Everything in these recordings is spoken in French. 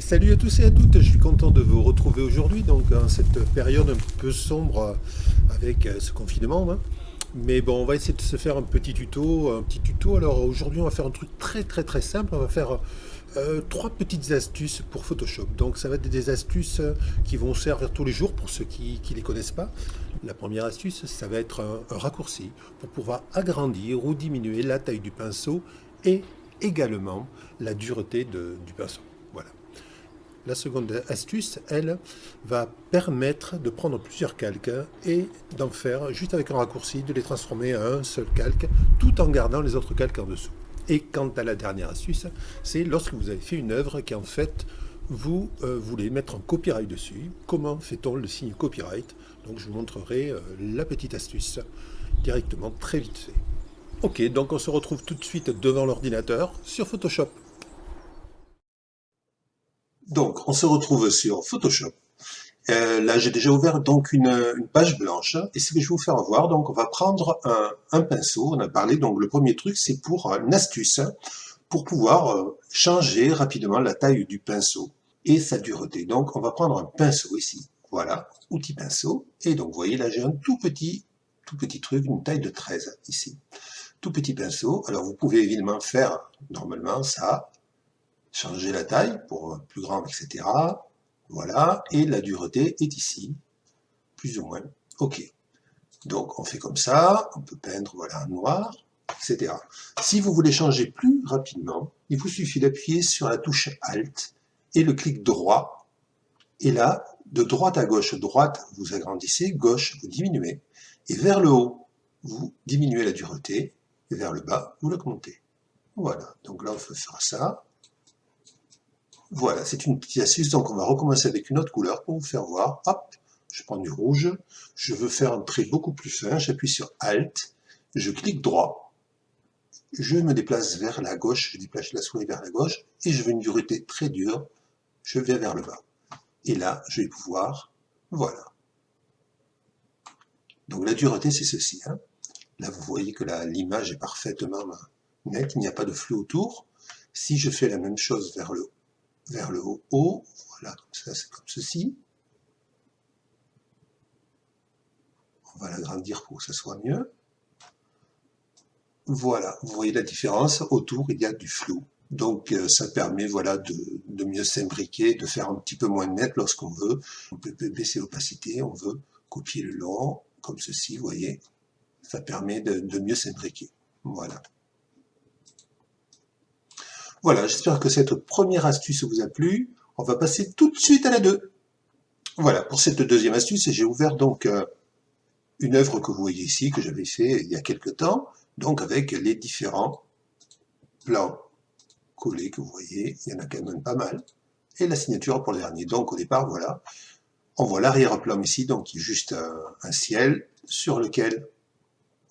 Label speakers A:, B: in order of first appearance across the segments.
A: Salut à tous et à toutes, je suis content de vous retrouver aujourd'hui, donc en cette période un peu sombre avec ce confinement, hein. Mais bon, on va essayer de se faire un petit tuto. Alors aujourd'hui, on va faire un truc très simple. On va faire trois petites astuces pour Photoshop. Donc ça va être des astuces qui vont servir tous les jours pour ceux qui les connaissent pas. La première astuce, ça va être un raccourci pour pouvoir agrandir ou diminuer la taille du pinceau et également la dureté du pinceau. Voilà. La seconde astuce, elle, va permettre de prendre plusieurs calques et d'en faire, juste avec un raccourci, de les transformer en un seul calque, tout en gardant les autres calques en dessous. Et quant à la dernière astuce, c'est lorsque vous avez fait une œuvre qui en fait, vous voulez mettre un copyright dessus. Comment fait-on le signe copyright? Donc je vous montrerai la petite astuce directement très vite fait. Ok, donc on se retrouve tout de suite devant l'ordinateur sur Photoshop. Donc, on se retrouve sur Photoshop. Là, j'ai déjà ouvert donc une page blanche. Et ce que je vais vous faire voir, donc, on va prendre un pinceau. On a parlé, donc, le premier truc, c'est pour une astuce, pour pouvoir changer rapidement la taille du pinceau et sa dureté. Donc, on va prendre un pinceau ici. Voilà, outil pinceau. Et donc, vous voyez, là, j'ai un tout petit truc, une taille de 13 ici. Tout petit pinceau. Alors, vous pouvez évidemment faire, normalement, ça, changer la taille pour plus grand, etc. Voilà, et la dureté est ici, plus ou moins. OK. Donc on fait comme ça, on peut peindre voilà, en noir, etc. Si vous voulez changer plus rapidement, il vous suffit d'appuyer sur la touche Alt et le clic droit. Et là, de droite à gauche, droite, vous agrandissez, gauche, vous diminuez. Et vers le haut, vous diminuez la dureté, et vers le bas, vous l'augmentez. Voilà, donc là on peut faire ça. Voilà, c'est une petite astuce, donc on va recommencer avec une autre couleur pour vous faire voir. Hop, je prends du rouge, je veux faire un trait beaucoup plus fin, j'appuie sur Alt, je clique droit, je me déplace vers la gauche, je déplace la souris vers la gauche, et je veux une dureté très dure, je vais vers le bas. Et là, je vais pouvoir, voilà. Donc la dureté, c'est ceci, hein. Là, vous voyez que l'image est parfaitement nette, il n'y a pas de flou autour. Si je fais la même chose vers le haut, voilà, comme ça, c'est comme ceci. On va l'agrandir pour que ça soit mieux. Voilà, vous voyez la différence, autour il y a du flou. Donc ça permet voilà, de mieux s'imbriquer, de faire un petit peu moins net lorsqu'on veut. On peut baisser l'opacité, on veut copier le long, comme ceci, vous voyez. Ça permet de mieux s'imbriquer. Voilà. Voilà, j'espère que cette première astuce vous a plu. On va passer tout de suite à la 2. Voilà, pour cette deuxième astuce, j'ai ouvert donc une œuvre que vous voyez ici, que j'avais fait il y a quelques temps, donc avec les différents plans collés que vous voyez, il y en a quand même pas mal, et la signature pour le dernier. Donc au départ, voilà, on voit l'arrière-plan ici, donc qui est juste un ciel sur lequel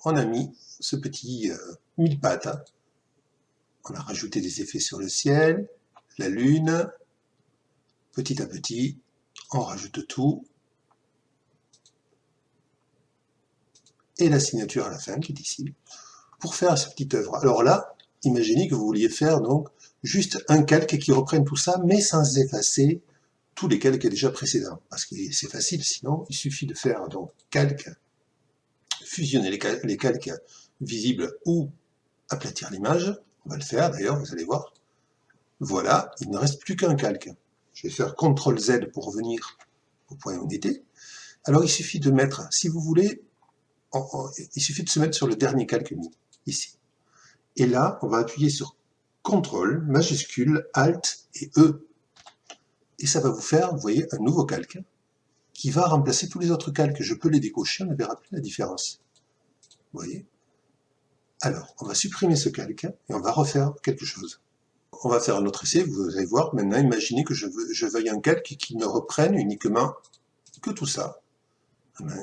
A: on a mis ce petit mille-pattes. On a rajouté des effets sur le ciel, la lune, petit à petit, on rajoute tout, et la signature à la fin qui est ici, pour faire cette petite œuvre. Alors là, imaginez que vous vouliez faire donc juste un calque qui reprenne tout ça, mais sans effacer tous les calques déjà précédents. Parce que c'est facile, sinon il suffit de faire donc calque, fusionner les calques visibles ou aplatir l'image. On va le faire d'ailleurs, vous allez voir. Voilà, il ne reste plus qu'un calque. Je vais faire CTRL Z pour revenir au point où on était. Alors il suffit de mettre, si vous voulez, il suffit de se mettre sur le dernier calque mis, ici. Et là, on va appuyer sur CTRL, majuscule, ALT et E. Et ça va vous faire, vous voyez, un nouveau calque qui va remplacer tous les autres calques. Je peux les décocher, on ne verra plus la différence. Vous voyez? Alors, on va supprimer ce calque et on va refaire quelque chose. On va faire un autre essai, vous allez voir. Maintenant, imaginez que je veuille un calque qui ne reprenne uniquement que tout ça.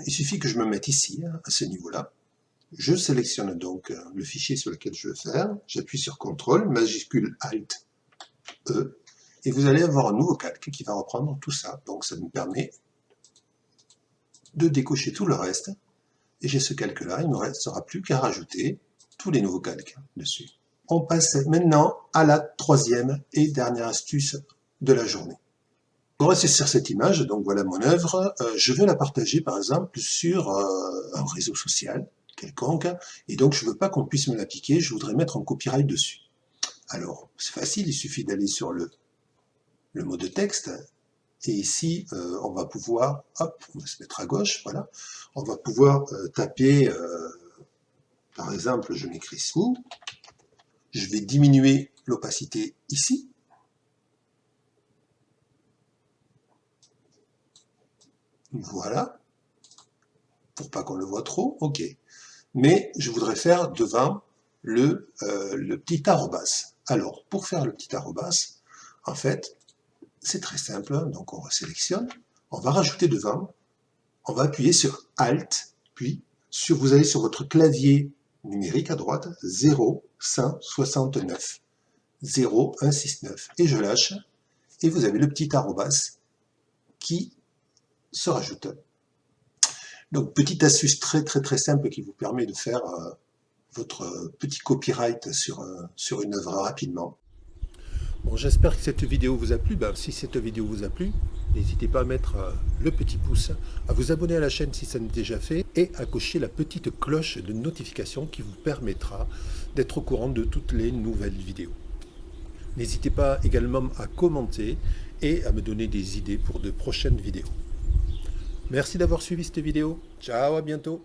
A: Il suffit que je me mette ici, à ce niveau-là. Je sélectionne donc le fichier sur lequel je veux faire, j'appuie sur CTRL, majuscule ALT, E, et vous allez avoir un nouveau calque qui va reprendre tout ça. Donc ça me permet de décocher tout le reste, et j'ai ce calque-là, il ne me restera plus qu'à rajouter tous les nouveaux calques dessus. On passe maintenant à la troisième et dernière astuce de la journée. On reste sur cette image, donc voilà mon œuvre. Je veux la partager par exemple sur un réseau social quelconque, et donc je ne veux pas qu'on puisse me la piquer, je voudrais mettre un copyright dessus. Alors, c'est facile, il suffit d'aller sur le mot de texte, et ici, on va pouvoir, hop, on va se mettre à gauche, voilà, on va pouvoir taper, par exemple, je m'écris sous, je vais diminuer l'opacité ici, voilà, pour pas qu'on le voit trop, ok. Mais je voudrais faire devant le petit arrobas. Alors, pour faire le petit arrobas, en fait, c'est très simple, donc on sélectionne, on va rajouter devant, on va appuyer sur Alt, puis vous allez sur votre clavier numérique à droite, 0169, 0169, et je lâche, et vous avez le petit arrobas qui se rajoute. Donc, petite astuce très simple qui vous permet de faire votre petit copyright sur une œuvre rapidement.
B: Bon, j'espère que cette vidéo vous a plu. Si cette vidéo vous a plu, n'hésitez pas à mettre le petit pouce, à vous abonner à la chaîne si ça n'est déjà fait et à cocher la petite cloche de notification qui vous permettra d'être au courant de toutes les nouvelles vidéos. N'hésitez pas également à commenter et à me donner des idées pour de prochaines vidéos. Merci d'avoir suivi cette vidéo. Ciao, à bientôt.